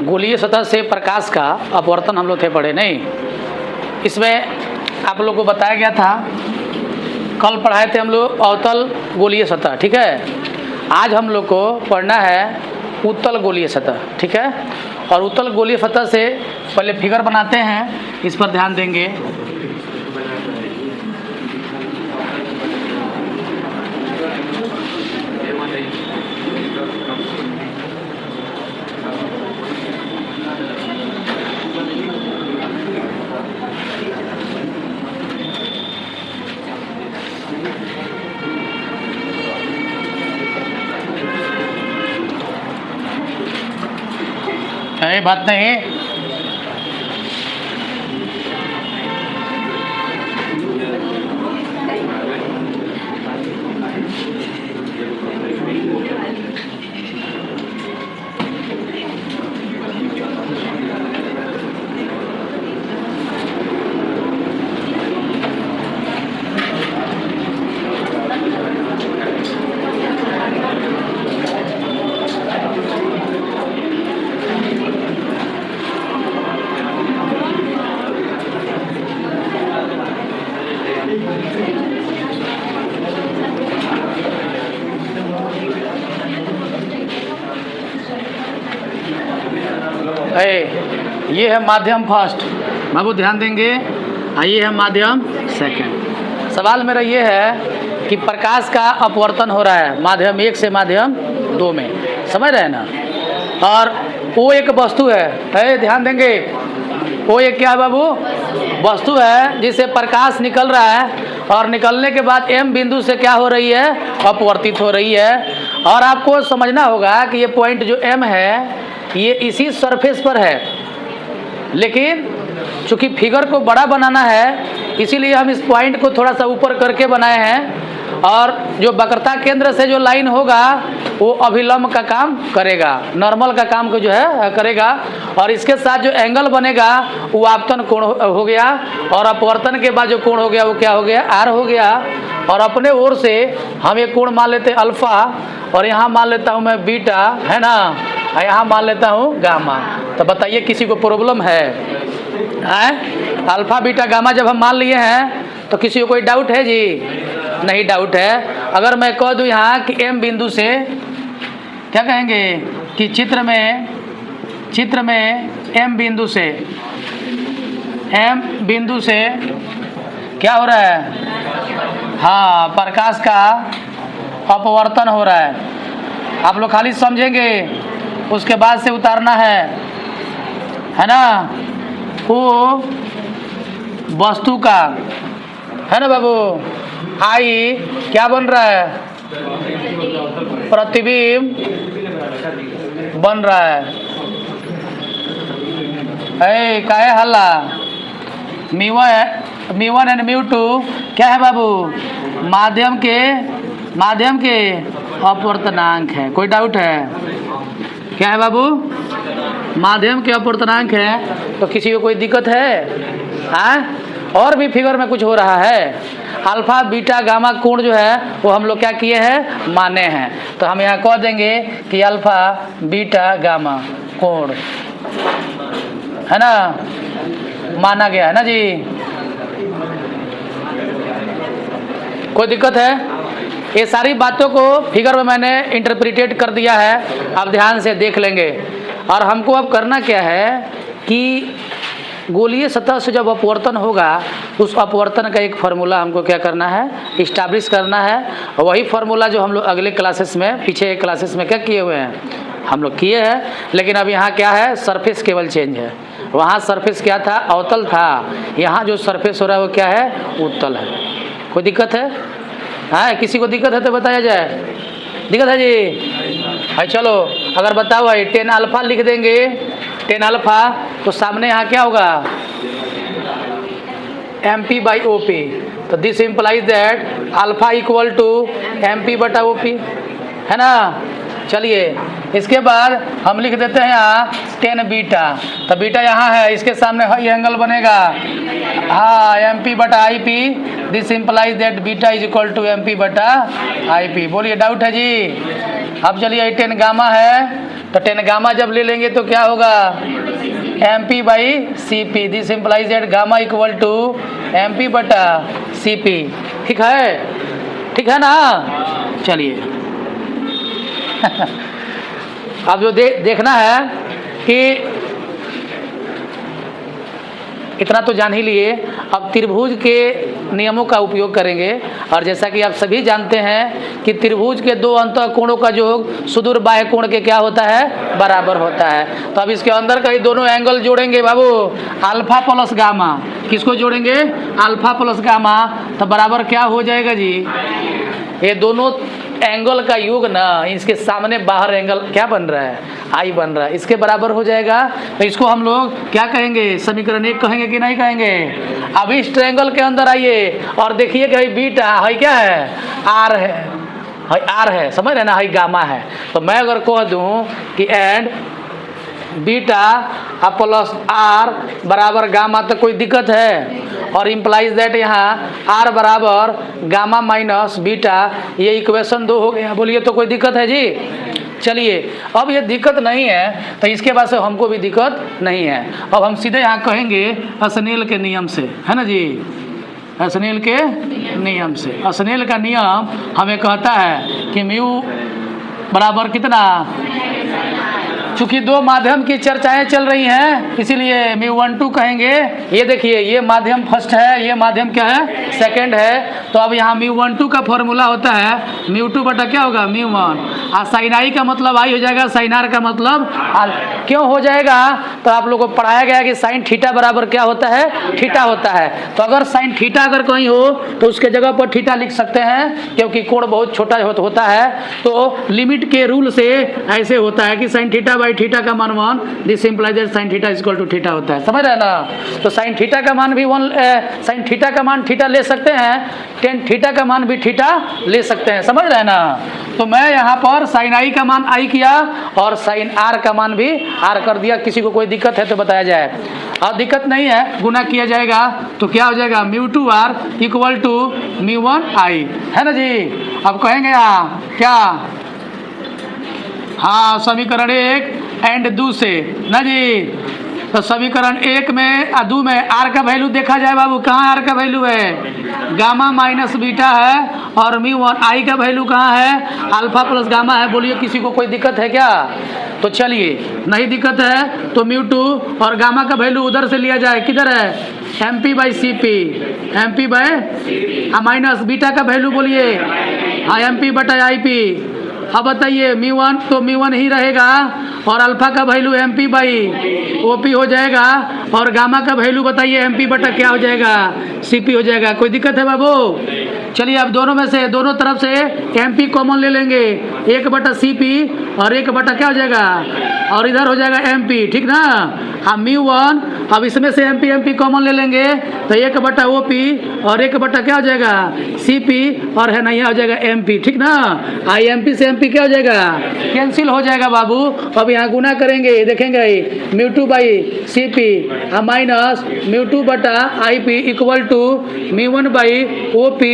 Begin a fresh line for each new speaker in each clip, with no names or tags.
गोलीय सतह से प्रकाश का अपवर्तन हम लोग थे पढ़े नहीं। इसमें आप लोग को बताया गया था, कल पढ़ाए थे हम लोग अवतल गोलीय सतह, ठीक है। आज हम लोग को पढ़ना है उत्तल गोलीय सतह, ठीक है। और उत्तल गोलीय सतह से पहले फिगर बनाते हैं, इस पर ध्यान देंगे। ये बात नहीं, ये है माध्यम फर्स्ट, बाबू ध्यान देंगे। ये है माध्यम सेकंड। सवाल मेरा ये है कि प्रकाश का अपवर्तन हो रहा है माध्यम 1 से माध्यम 2 में, समझ रहे हैं ना। और वो एक वस्तु है, ध्यान देंगे। वो एक क्या है बाबू? वस्तु है जिससे प्रकाश निकल रहा है और निकलने के बाद M बिंदु से क्या हो रही है? अपवर्तित हो रही है। और आपको समझना होगा कि ये पॉइंट जो M है ये इसी सरफेस पर है, लेकिन चूंकि फिगर को बड़ा बनाना है इसीलिए हम इस पॉइंट को थोड़ा सा ऊपर करके बनाए हैं। और जो वक्रता केंद्र से जो लाइन होगा वो अभिलंब का काम करेगा, नॉर्मल का काम को जो है करेगा। और इसके साथ जो एंगल बनेगा वो आपतन कोण हो गया, और अपवर्तन के बाद जो कोण हो गया वो क्या हो गया? आर हो गया। और अपने ओर से हम एक कोण मान लेते हैं अल्फा, और यहाँ मान लेता हूँ मैं बीटा, है ना, यहाँ मान लेता हूँ गामा। तो बताइए किसी को प्रॉब्लम है? अल्फा बीटा गामा जब हम मान लिए हैं तो किसी को कोई डाउट है जी? नहीं डाउट है। अगर मैं कह दूँ यहाँ कि M बिंदु से, क्या कहेंगे कि चित्र में M बिंदु से क्या हो रहा है? हाँ, प्रकाश का अपवर्तन हो रहा है। आप लोग खाली समझेंगे, उसके बाद से उतारना है ना। वो वस्तु का है ना बाबू, आई क्या बन रहा है? प्रतिबिंब बन रहा है। काहे हल्ला? μ1 एंड μ2 क्या है बाबू? माध्यम के अपवर्तनांक है। कोई डाउट है? क्या है बाबू? माध्यम के अपवर्तनांक है। तो किसी को कोई दिक्कत है? और भी फिगर में कुछ हो रहा है। अल्फा बीटा गामा कोण जो है वो हम लोग क्या किए हैं? माने हैं। तो हम यहाँ कह देंगे कि अल्फा बीटा गामा कोण है ना, माना गया है ना जी। कोई दिक्कत है? ये सारी बातों को फिगर में मैंने इंटरप्रिटेट कर दिया है, आप ध्यान से देख लेंगे। और हमको अब करना क्या है कि गोलीय सतह से जब अपवर्तन होगा तो उस अपवर्तन का एक फार्मूला हमको क्या करना है? इस्टेब्लिश करना है। और वही फार्मूला जो हम लोग अगले क्लासेस में, पीछे एक क्लासेस में क्या किए हुए हैं? हम लोग किए हैं। लेकिन अब यहाँ क्या है? सरफेस केवल चेंज है। वहाँ सरफेस क्या था? अवतल था। यहाँ जो सरफेस हो रहा है वो क्या है? उत्तल है। कोई दिक्कत है? हाँ, किसी को दिक्कत है तो बताया जाए। दिक्कत है जी? चलो, अगर बताओ भाई 10 अल्फा लिख देंगे, 10 अल्फा, तो सामने यहाँ क्या होगा? MP/OP। तो this implies that alpha equal to MP/OP, है ना। चलिए, इसके बाद हम लिख देते हैं यहाँ 10 बीटा। तो बीटा यहाँ है, इसके सामने ये एंगल बनेगा, हाँ, MP/IP। This implies that beta is equal to MP/IP। बोलिए, डाउट है जी? अब चलिए 10 गामा है, तो टेन गामा जब ले लेंगे तो क्या होगा, M P by C P. This implies that gamma equal to M P बटा सी पी। ठीक है, ठीक है ना। चलिए अब जो देखना है कि इतना तो जान ही लिए, अब त्रिभुज के नियमों का उपयोग करेंगे। और जैसा कि आप सभी जानते हैं कि त्रिभुज के दो अंतःकोणों का योग सुदूर बाह्य कोण के क्या होता है, बराबर होता है। तो अब इसके अंदर का ही दोनों एंगल जोड़ेंगे बाबू, अल्फा प्लस गामा। किसको जोड़ेंगे, अल्फा प्लस गामा। तो बराबर क्या हो जाएगा जी, ये दोनों एंगल का योग ना, इसके सामने बाहर एंगल क्या बन रहा है, आई बन रहा है, इसके बराबर हो जाएगा। तो इसको हम लोग क्या कहेंगे, समीकरण 1 कहेंगे कि नहीं कहेंगे। अब इस ट्रायंगल के अंदर आइए और देखिए कि बीटा है क्या है, आर है, आर है, समझ रहे ना, है गामा है। तो मैं अगर कह दूं कि एंड बीटा प्लस आर बराबर गामा, तो कोई दिक्कत है। और इम्प्लाइज दैट यहाँ आर बराबर गामा माइनस बीटा, ये इक्वेशन 2 हो गया। बोलिए तो कोई दिक्कत है जी। चलिए अब ये दिक्कत नहीं है तो इसके बाद से हमको भी दिक्कत नहीं है। अब हम सीधे यहाँ कहेंगे स्नेल के नियम से, है ना जी, स्नेल के नियम से। स्नेल का नियम हमें कहता है कि म्यू बराबर कितना, चूंकि दो माध्यम की चर्चाएं चल रही हैं इसीलिए μ12 कहेंगे। ये देखिए, ये माध्यम फर्स्ट है, ये माध्यम क्या है, सेकंड है। तो अब यहाँ μ12 का फॉर्मूला होता है μ2 बटा क्या होगा, μ1। और साइन आई का मतलब आई हो जाएगा, साइन आर का मतलब आर। क्यों हो जाएगा, तो आप लोगों को पढ़ाया गया कि साइन थीटा बराबर क्या होता है, थीटा होता है। तो अगर साइन थीटा अगर कहीं हो तो उसके जगह पर थीटा लिख सकते हैं, क्योंकि कोण बहुत छोटा होता है। तो लिमिट के रूल से ऐसे होता है कि साइन थीटा बाई थीटा का मान 1, this implies that sine theta equal to theta होता है। समझ रहे हैं ना। तो साइन थीटा का मान भी 1, साइन थीटा का मान थीटा ले सकते हैं, टेन थीटा का मान भी थीटा ले सकते हैं। समझ रहे हैं ना। तो मैं यहाँ पर साइन आई का मान आई किया और साइन आर का मान भी आर कर दिया। किसी को कोई दिक्कत है तो बताया जाए। और दिक्कत नहीं है, गुना किया जाएगा तो क्या हो जाएगा, μ2 आर इक्वल टू μ1 आई, है ना जी। अब कहेंगे क्या, हाँ समीकरण 1 एंड 2 से ना जी। तो समीकरण 1 में 2 में आर का वैल्यू देखा जाए बाबू, कहाँ आर का वैल्यू है, गामा माइनस बीटा है। और μ1 आई का वैल्यू कहाँ है, अल्फा प्लस गामा है। बोलिए किसी को कोई दिक्कत है क्या। तो चलिए नहीं दिक्कत है तो μ2 और गामा का वैल्यू उधर से लिया जाए, किधर है, M P by C P, M P by minus beta का वैल्यू बोलिए, हाँ एम पी बटा आई पी। अब बताइए μ1 तो μ1 ही रहेगा और अल्फा का value M P by O P हो जाएगा। और गामा का वैल्यू बताइए एम पी बटा क्या हो जाएगा, सी पी हो जाएगा। कोई दिक्कत है बाबू। चलिए अब दोनों में से, दोनों तरफ से एम पी कॉमन ले लेंगे, 1 बटा सी पी और 1 बटा क्या हो जाएगा, और इधर हो जाएगा एम पी, ठीक ना। अब μ1, अब इसमें से एम पी कॉमन ले लेंगे तो 1 बटा ओ पी और 1 बटा क्या हो जाएगा, सी पी, और है ना यहाँ हो जाएगा एम पी, ठीक ना। आई एम पी से एम पी क्या हो जाएगा, कैंसिल हो जाएगा बाबू। अब यहाँ गुना करेंगे, देखेंगे μ2 बाई सी पी माइनस μ2 बटा I P equal to μ1 by O P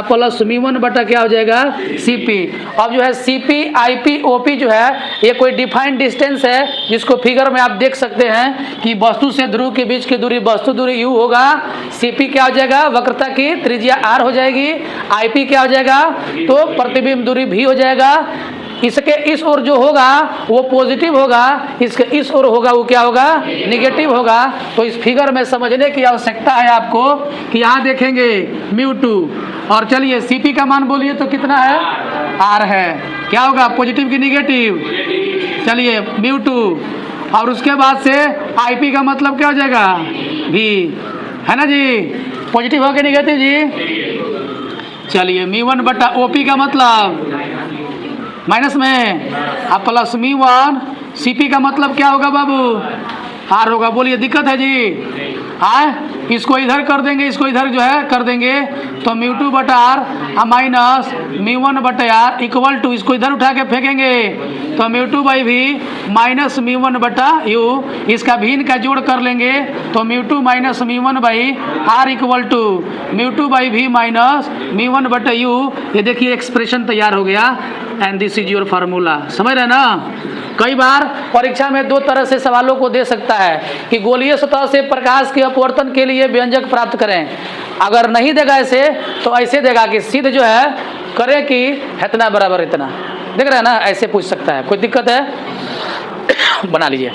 plus μ1 बटा क्या हो जाएगा, सी पी। अब जो है C P I P O P जो है ये कोई डिफाइंड डिस्टेंस है, जिसको फिगर में आप देख सकते हैं कि वस्तु से ध्रुव के बीच की दूरी वस्तु दूरी u होगा, सी पी क्या हो जाएगा, वक्रता की त्रिज्या r हो जाएगी, आई पी क्या हो जाएगा, तो प्रतिबिंब दूरी v हो जाएगा। इसके इस ओर जो होगा वो पॉजिटिव होगा, इसके इस ओर होगा वो क्या होगा, निगेटिव होगा। तो इस फिगर में समझने की आवश्यकता है आपको कि यहाँ देखेंगे μ2 और चलिए Cp का मान बोलिए तो कितना है, R है, क्या होगा पॉजिटिव की निगेटिव, चलिए μ2 और उसके बाद से Ip का मतलब क्या हो जाएगा, V, है ना जी, पॉजिटिव हो के निगेटिव जी। चलिए μ1 बटा OP का मतलब माइनस में अब प्लस μ1, Cp का मतलब क्या होगा बाबू, R होगा। बोलिए दिक्कत है जी, हाँ इसको इधर कर देंगे, इसको इधर जो है कर देंगे तो μ2 बटा R माइनस μ1 बटा R इक्वल टू, इसको इधर उठा के फेंकेंगे तो μ2 बाई भी माइनस μ1 बटा U, इसका भिन्न का जोड़ कर लेंगे तो μ2 minus μ1 by R equal to μ2 by भी माइनस μ1 बटा U। ये देखिए एक्सप्रेशन तैयार हो गया and this is your formula. समझ रहे ना। कई बार परीक्षा में दो तरह से सवालों को दे सकता है कि गोलीय सतह से प्रकाश के अपवर्तन के लिए व्यंजक प्राप्त करें। अगर नहीं देगा ऐसे तो ऐसे देगा कि सिद्ध जो है करें कि इतना बराबर इतना, देख रहे हैं ना, ऐसे पूछ सकता है। कोई दिक्कत है? बना लीजिए।